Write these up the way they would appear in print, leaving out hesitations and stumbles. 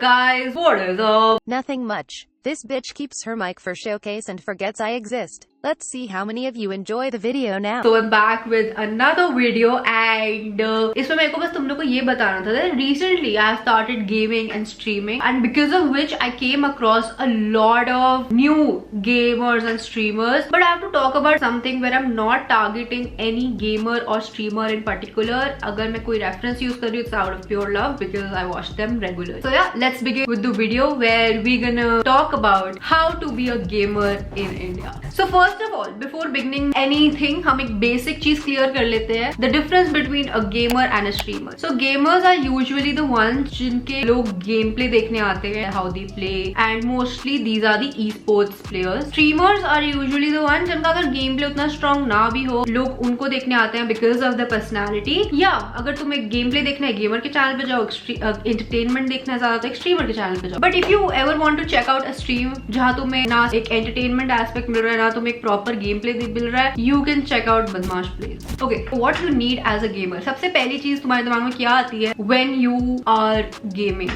guys, what is up? Nothing much. This bitch keeps her mic for showcase and forgets I exist. Let's see how many of you enjoy the video now. So I'm back with another video and इसमें मेरे को बस तुम लोग को ये बताना था that recently I have started gaming and streaming and because of which I came across a lot of new gamers and streamers, but I have to talk about something where I'm not targeting any gamer or streamer in particular. अगर मैं कोई reference use कर रही हूँ it's out of pure love because I watch them regularly. So yeah, let's begin with the video where we're gonna talk about how to be a gamer in India. So first of all, before beginning anything, हम एक basic चीज clear कर लेते हैं. The difference between a gamer and a streamer. So gamers are usually the ones जिनके लोग gameplay देखने आते हैं, how they play, and mostly these are the esports players. Streamers are usually the ones जिनका अगर gameplay उतना strong ना भी हो, लोग उनको देखने आते हैं because of the personality. या अगर तुम्हें gameplay देखना है gamer के channel पे जाओ, entertainment देखना है ज्यादा तो streamer के channel पे जाओ. But if you ever want to check out a stream जहाँ तुम्हें ना एक entertainment aspect मिल रहा है ना तुम्हें एक proper gameplay मिल रहा है, you can check out Badmaash Plays. Okay, what you need as a gamer? सबसे पहली चीज तुम्हारे दिमाग में क्या आती है when you are gaming?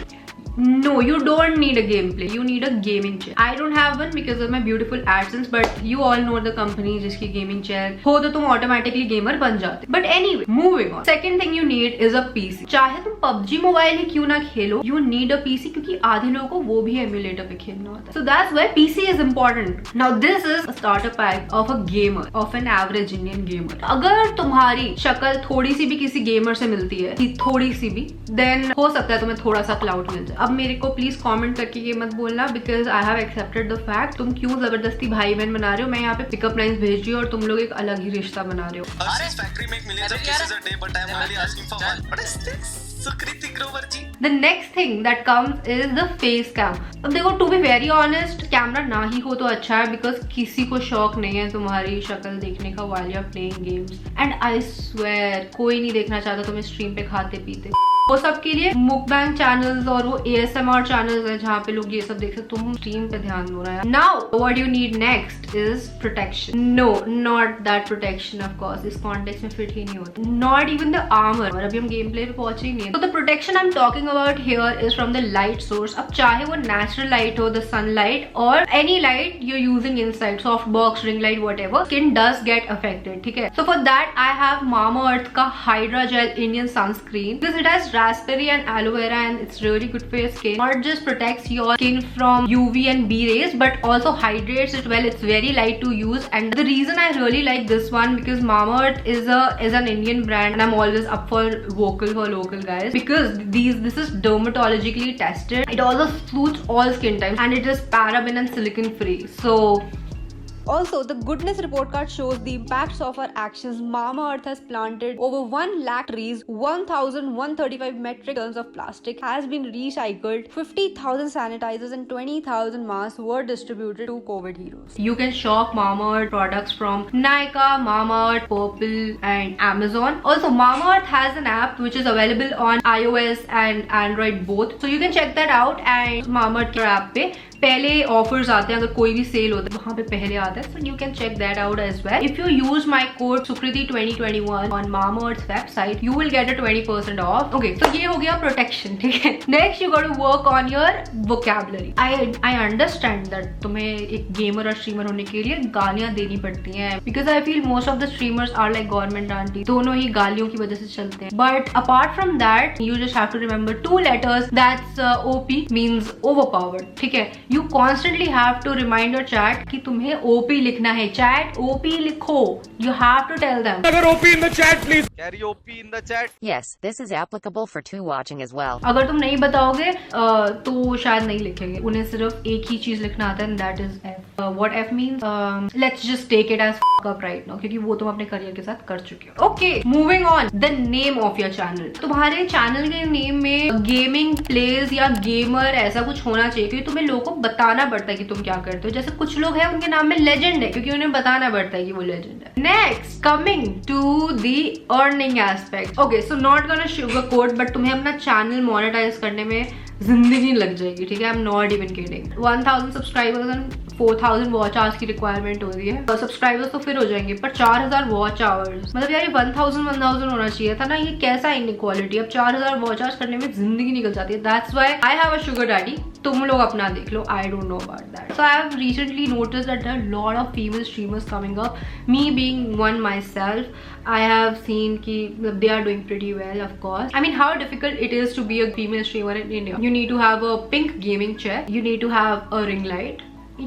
No, you don't need a gameplay. You need a gaming chair. I don't have one because of my beautiful AdSense, but you all know the company जिसकी gaming chair हो तो तुम automatically gamer बन जाते. But anyway, moving on. Second thing you need is a PC. चाहे तुम PUBG Mobile ही क्यों ना खेलो, you need a PC क्योंकि आधे लोगों को वो भी emulator पे खेलना होता है. So that's why PC is important. Now this is a starter pack of a gamer, of an average Indian gamer. अगर तुम्हारी शक्ल थोड़ी सी भी किसी gamer से मिलती है, थोड़ी सी भी, then हो सकता है तुम्हें थोड़ा सा clout मिल जाए. अब मेरे को प्लीज कमेंट करके ये मत बोलना because I have accepted the fact तुम क्यों जबरदस्ती भाई बहन बना रहे हो. मैं यहाँ पे पिकअप लाइंस भेज रही हूँ और तुम लोग एक अलग ही रिश्ता बना रहे हो. The next thing that comes is the face cam. अब देखो to be very honest, camera ना ही हो तो अच्छा है बिकॉज किसी को शौक नहीं है तुम्हारी शक्ल देखने का while you are playing games. And I swear कोई नहीं देखना चाहता तुम्हें स्ट्रीम पे खाते पीते. वो सब के लिए मुकबैंग चैनल्स और वो ASMR चैनल्स है जहाँ पे लोग ये सब देख सकते. तुम स्ट्रीम पे ध्यान दो रहा है. Now what you need next is protection. No not that protection of course इस कॉन्टेक्स्ट में फिट ही नहीं होता. Not even the armour. और अभी हम गेम प्ले पे पहुंचे ही नहीं. तो the protection I am talking about here is from the light source. अब चाहे वो नेचुरल लाइट हो, द सनलाइट और any light you using inside, soft box, ring light, whatever, skin does get affected. ठीक है. So for that I have Mamaearth का hydra gel Indian sunscreen because it has raspberry and aloe vera and it's really good for your skin. Not just protects your skin from UV and B rays but also hydrates it well. It's very light to use and the reason I really like this one because Mamaearth is an Indian brand and I'm always up for vocal for local guys because this is dermatologically tested. It also suits all skin types and it is paraben and silicone free. So also, the goodness report card shows the impacts of our actions. Mamaearth has planted over 1 lakh trees, 1,135 metric tons of plastic has been recycled, 50,000 sanitizers and 20,000 masks were distributed to COVID heroes. You can shop Mamaearth products from Nykaa, Mamaearth, Purple and Amazon. Also, Mamaearth has an app which is available on iOS and Android both. So you can check that out and Mamaearth के app पे पहले offers आते हैं. अगर कोई भी cell होता है वहां पे पहले आता है. So you can check that out as well. If you use my code Sukriti 2021 on Mamaearth's website, you will get a 20% off. Okay, so ये हो गया प्रोटेक्शन. ठीक है. Next you got to work on your vocabulary. I understand that तुम्हें एक gamer और streamer होने के लिए गालियां देनी पड़ती हैं because I feel most of the streamers are like government auntie. दोनों ही गालियों की वजह से चलते हैं. But apart from that, you just have to remember 2 letters. That's OP means overpowered. ठीक है. You constantly have to remind your chat कि तुम्हें OP लिखना है. Chat OP लिखो. You have to tell them. अगर OP in the chat please. Carry OP in the chat. Yes, this is applicable for 2 watching as well. अगर तुम नहीं बताओगे तो शायद नहीं लिखेंगे. उन्हें सिर्फ एक ही चीज लिखना आता है and that is F. What F means? Let's just take it as up right now क्योंकि वो तुम अपने करियर के साथ कर चुके हो. Okay, moving on. The name of your channel. तुम्हारे चैनल के नेम में गेमिंग प्लेज या गेमर ऐसा कुछ होना चाहिए क्योंकि तुम्हें लोगों को बताना पड़ता है कि तुम क्या करते हो. जैसे कुछ लोग हैं उनके नाम में लेजेंड है क्योंकि उन्हें बताना पड़ता है कि वो लेजेंड है. Next coming to the earning aspect. Okay, so not gonna sugar coat but तुम्हें अपना चैनल मोनेटाइज करने में जिंदगी लग जाएगी, ठीक है। I am not even kidding. 1000 subscribers and 4000 watch hours की रिक्वायरमेंट हो रही है। सब्सक्राइबर्स तो फिर हो जाएंगे, पर 4000 वॉच आवर्स, मतलब यार ये 1000 होना चाहिए था ना। ये कैसा इनइक्वालिटी। अब 4000 वॉच आवर्स करने में जिंदगी निकल जाती है। That's why I have a sugar daddy. तुम लोग अपना देख लो, I don't know about that. So I have recently noticed that there are lot of female streamers coming up, me being one myself. I have seen ki they are doing pretty well, of course. I mean, how difficult it is to be a female streamer in India. You need to have a pink gaming chair. You need to have a ring light.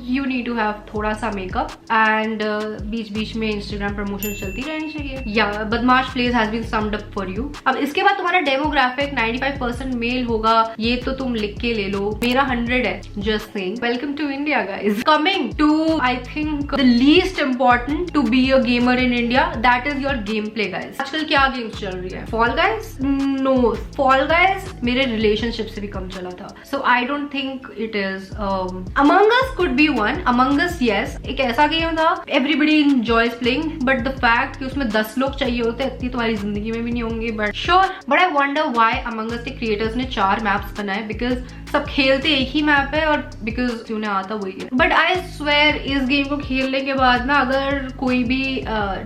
You need to have थोड़ा सा makeup and बीच बीच में Instagram promotion चलती रहनी चाहिए। या बदमाश place has been summed up for you. अब इसके बाद तुम्हारा डेमोग्राफिक 95% मेल होगा, ये तो तुम लिख के ले लो। मेरा 100 है, just saying. Welcome to India guys. Coming to I think the least important to be a gamer in India, that is your game play guys. आजकल क्या गेम्स चल रही है? Fall guys? No, fall guys मेरे relationship से भी कम चला था। So I don't think it is. Among us could be one. Among us, yes, एक ऐसा गेम था everybody enjoys playing, but the fact कि उसमें 10 लोग चाहिए होते, इतनी तुम्हारी जिंदगी में भी नहीं होंगे। But sure, but I wonder why among us के क्रिएटर्स ने 4 मैप्स बनाए, बिकॉज सब खेलते एक ही मैप है और बिकॉज उन्हें आता वही है। बट आई स्वेयर इस गेम को खेलने के बाद ना, अगर कोई भी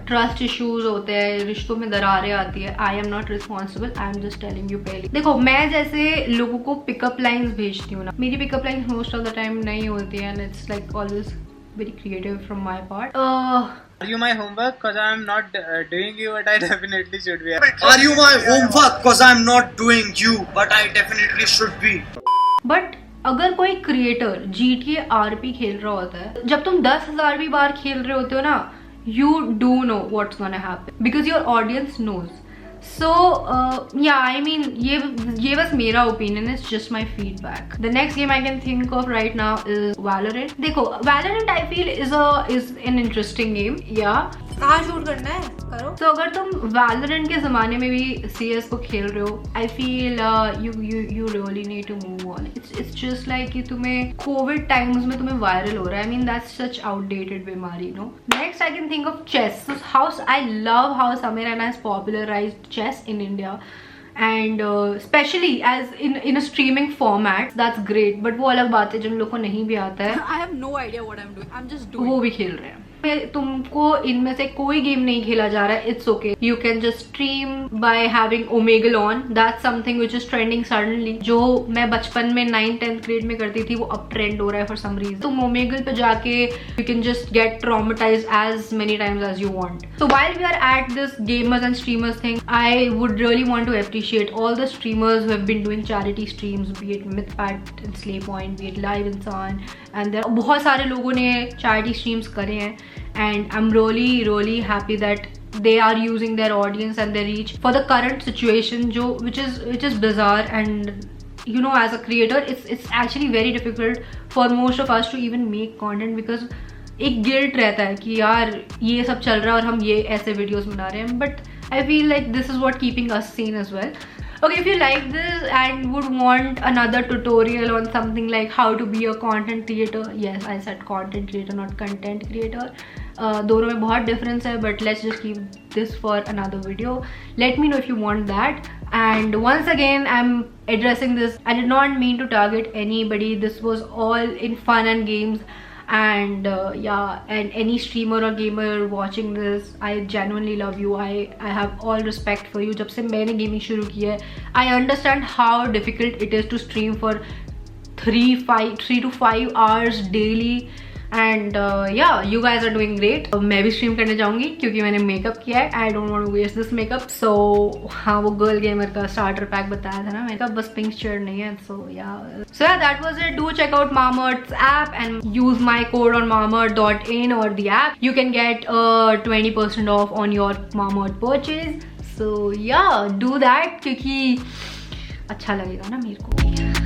ट्रस्ट इश्यूज होते हैं, रिश्तों में दरारें आती है, I am not responsible. I am just telling you पहले। देखो, मैं जैसे लोगों को पिकअप लाइन्स भेजती हूँ ना, मेरी pickup lines most of the time नहीं होती है, and it's like always very creative from my part. Are you my homework? Cause I'm not doing you, but I definitely should be. Are you my homework? Cause I'm not doing you, but I definitely should be. But अगर कोई creator GTA RP खेल रहा होता है, जब तुम 10,000 भी बार खेल रहे होते हो ना, you do know what's gonna happen because your audience knows. So yeah, I mean, ये बस मेरा opinion is just my feedback. The next game I can think of right now is Valorant. देखो, Valorant I feel is an interesting game. Yeah. कहाँ shoot करना है करो। तो अगर तुम Valorant के जमाने में भी CS को खेल रहे हो, I feel you really need to move on. It's just like कि तुम्हें COVID times में तुम्हें viral हो रहा है। I mean, that's such outdated बीमारी, no? Next I can think of chess. So I love how Samir Raina has popularized chess in India. And especially as in a streaming format, that's great. But वो अलग बात है जिन लोगों को नहीं भी आता है। I have no idea what I'm doing. I'm just doing. वो भी खेल रहे हैं। तुमको इनमें से कोई गेम नहीं खेला जा रहा है, it's okay. You can just stream by having Omegle on. That's something which is trending suddenly. जो मैं बचपन में 9th-10th ग्रेड में करती थी, वो अब ट्रेंड हो रहा है फॉर सम रीजन। तुम ओमेगल पे जाके you can just get traumatised as many times as you want. So while we are at this gamers and streamers thing, I would really want to appreciate all the streamers who have been doing charity streams, be it Mythpat and Slayy Point, be it Live Insaan, and there बहुत सारे लोगों ने charity streams करे हैं। And I'm really happy that they are using their audience and their reach for the current situation, which is bizarre. And you know, as a creator, it's actually very difficult for most of us to even make content because एक guilt रहता है कि यार ये सब चल रहा है और हम ये ऐसे वीडियोस बना रहे हैं। But I feel like this is what keeping us sane as well. Okay, if you like this and would want another tutorial on something like how to be a content creator, yes, I said content creator, not content creator. दोनों में बहुत difference है, but let's just keep this for another video. Let me know if you want that. And once again, I'm addressing this. I did not mean to target anybody. This was all in fun and games. And yeah, and any streamer or gamer watching this, I genuinely love you. I have all respect for you. जब से मैंने gaming शुरू की है, I understand how difficult it is to stream for 3 to 5 hours daily. And yeah, you guys are doing great. मैं भी stream करने जाऊंगी क्योंकि मैंने मेकअप किया है। I don't want to waste this makeup. So हाँ, वो गर्ल गेमर का स्टार्टर पैक बताया था ना मेकअप, बस पिंक शेड नहीं है। So yeah, that was it. Do check out Mamaearth's app and use my code on mamaearth.in or the app. You can get 20% off on your Mamaearth purchase. So yeah, do that क्योंकि अच्छा लगेगा ना मेरे को।